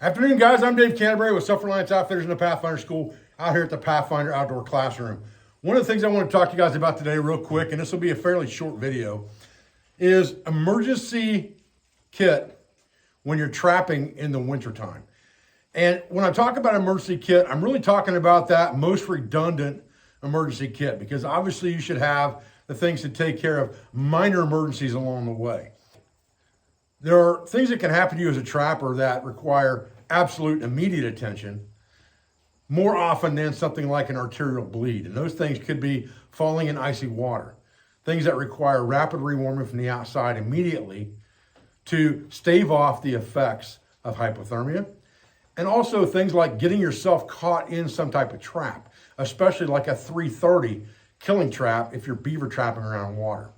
Afternoon, guys. I'm Dave Canterbury with Self-Reliance Outfitters in the Pathfinder School out here at the Pathfinder Outdoor Classroom. One of the things I want to talk to you guys about today real quick, and this will be a fairly short video, is emergency kit when you're trapping in the wintertime. And when I talk about emergency kit, I'm really talking about that most redundant emergency kit, because obviously you should have the things to take care of minor emergencies along the way. There are things that can happen to you as a trapper that require absolute immediate attention more often than something like an arterial bleed. And those things could be falling in icy water, things that require rapid rewarming from the outside immediately to stave off the effects of hypothermia. And also things like getting yourself caught in some type of trap, especially like a 330 killing trap if you're beaver trapping around water.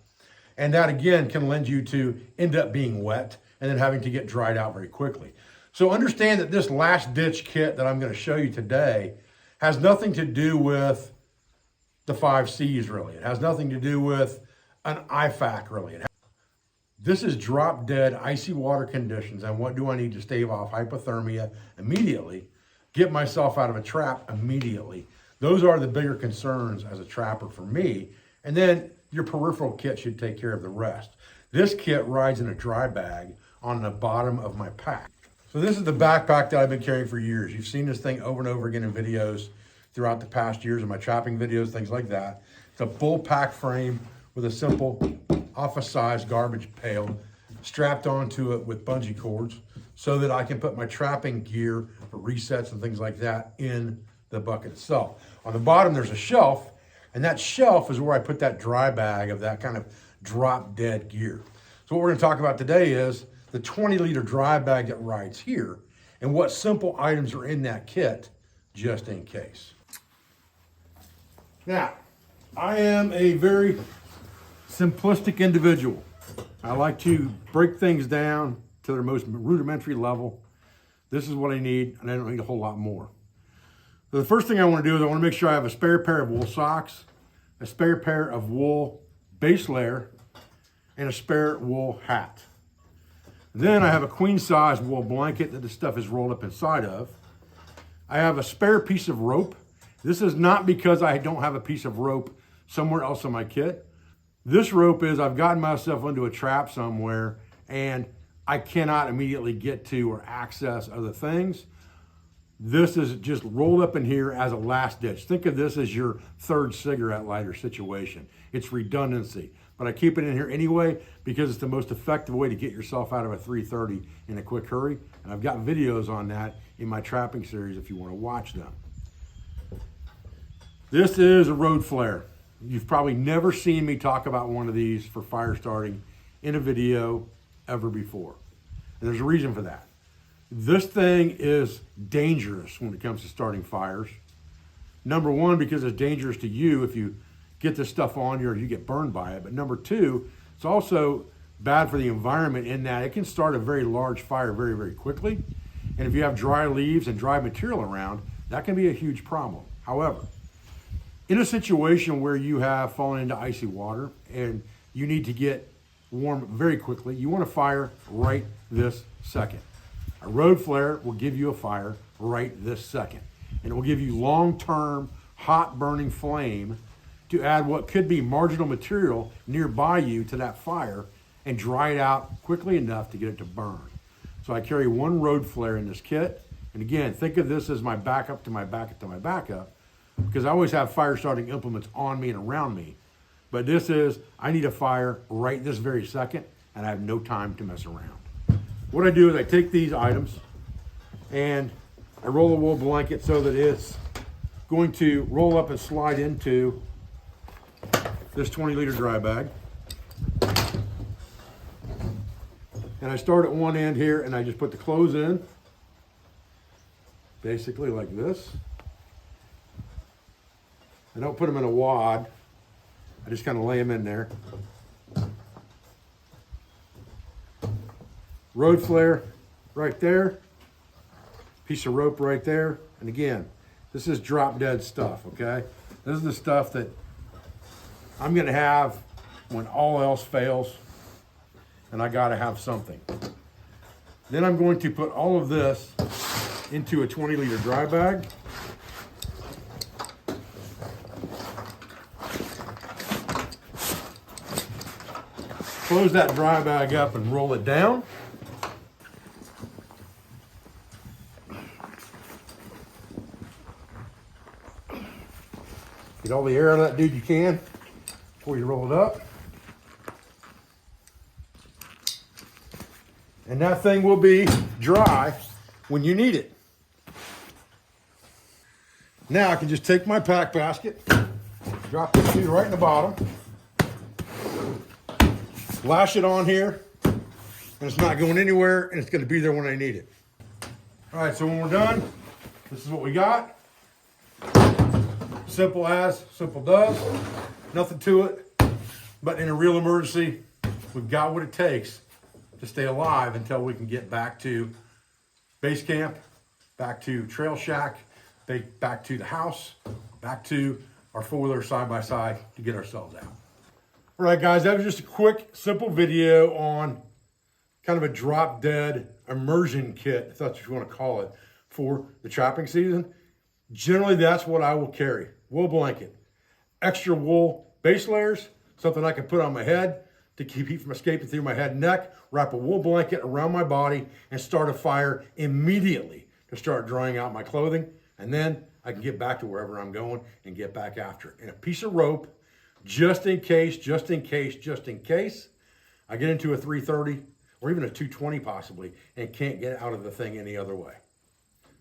And that again can lend you to end up being wet and then having to get dried out very quickly. So understand that this last ditch kit that I'm going to show you today has nothing to do with the 5 C's really. It has nothing to do with an IFAK really. This is drop dead icy water conditions, and what do I need to stave off hypothermia immediately, get myself out of a trap immediately. Those are the bigger concerns as a trapper for me. And then your peripheral kit should take care of the rest. This kit rides in a dry bag on the bottom of my pack. So this is the backpack that I've been carrying for years. You've seen this thing over and over again in videos throughout the past years, in my trapping videos, things like that. It's a full pack frame with a simple office-sized garbage pail strapped onto it with bungee cords so that I can put my trapping gear for resets and things like that in the bucket itself. On the bottom, there's a shelf, and that shelf is where I put that dry bag of that kind of drop dead gear. So what we're gonna talk about today is the 20-liter dry bag that rides here and what simple items are in that kit just in case. Now, I am a very simplistic individual. I like to break things down to their most rudimentary level. This is what I need, and I don't need a whole lot more. So the first thing I want to do is I want to make sure I have a spare pair of wool socks, a spare pair of wool base layer, and a spare wool hat. Then I have a queen size wool blanket that this stuff is rolled up inside of. I have a spare piece of rope. This is not because I don't have a piece of rope somewhere else in my kit. This rope is I've gotten myself into a trap somewhere and I cannot immediately get to or access other things. This is just rolled up in here as a last ditch. Think of this as your third cigarette lighter situation. It's redundancy, but I keep it in here anyway because it's the most effective way to get yourself out of a 330 in a quick hurry. And I've got videos on that in my trapping series if you want to watch them. This is a road flare. You've probably never seen me talk about one of these for fire starting in a video ever before. And there's a reason for that. This thing is dangerous when it comes to starting fires. Number one, because it's dangerous to you if you get this stuff on you or you get burned by it. But number two, it's also bad for the environment in that it can start a very large fire very, very quickly. And if you have dry leaves and dry material around, that can be a huge problem. However, in a situation where you have fallen into icy water and you need to get warm very quickly, you want to fire right this second. A road flare will give you a fire right this second. And it will give you long-term hot burning flame to add what could be marginal material nearby you to that fire and dry it out quickly enough to get it to burn. So I carry one road flare in this kit. And again, think of this as my backup to my backup to my backup, because I always have fire starting implements on me and around me. But this is, I need a fire right this very second and I have no time to mess around. What I do is I take these items and I roll a wool blanket so that it's going to roll up and slide into this 20-liter dry bag. And I start at one end here and I just put the clothes in, basically like this. I don't put them in a wad. I just kind of lay them in there. Road flare right there. Piece of rope right there. And again, this is drop dead stuff, okay? This is the stuff that I'm gonna have when all else fails and I gotta have something. Then I'm going to put all of this into a 20-liter dry bag. Close that dry bag up and roll it down. Get all the air out of that dude you can before you roll it up. And that thing will be dry when you need it. Now I can just take my pack basket, drop this dude right in the bottom, lash it on here, and it's not going anywhere, and it's going to be there when I need it. All right, so when we're done, this is what we got. Simple as, simple does. Nothing to it, but in a real emergency, we've got what it takes to stay alive until we can get back to base camp, back to trail shack, back to the house, back to our four-wheeler side-by-side to get ourselves out. All right, guys, that was just a quick, simple video on kind of a drop-dead immersion kit, if that's what you want to call it, for the trapping season. Generally, that's what I will carry. Wool blanket, extra wool base layers, something I can put on my head to keep heat from escaping through my head and neck, wrap a wool blanket around my body, and start a fire immediately to start drying out my clothing. And then I can get back to wherever I'm going and get back after it. And a piece of rope, just in case I get into a 330 or even a 220 possibly and can't get out of the thing any other way.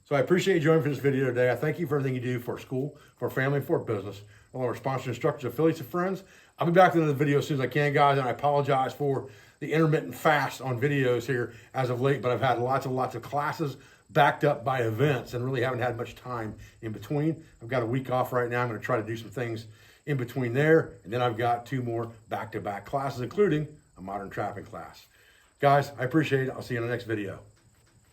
So I appreciate you joining for this video today. I thank you for everything you do for school, for family, for business, all our sponsors, instructors, affiliates, and friends. I'll be back with another video as soon as I can, guys, and I apologize for the intermittent fast on videos here as of late, but I've had lots of classes backed up by events and really haven't had much time in between. I've got a week off right now. I'm going to try to do some things in between there, and then I've got 2 more back-to-back classes, including a modern trapping class. Guys, I appreciate it. I'll see you in the next video.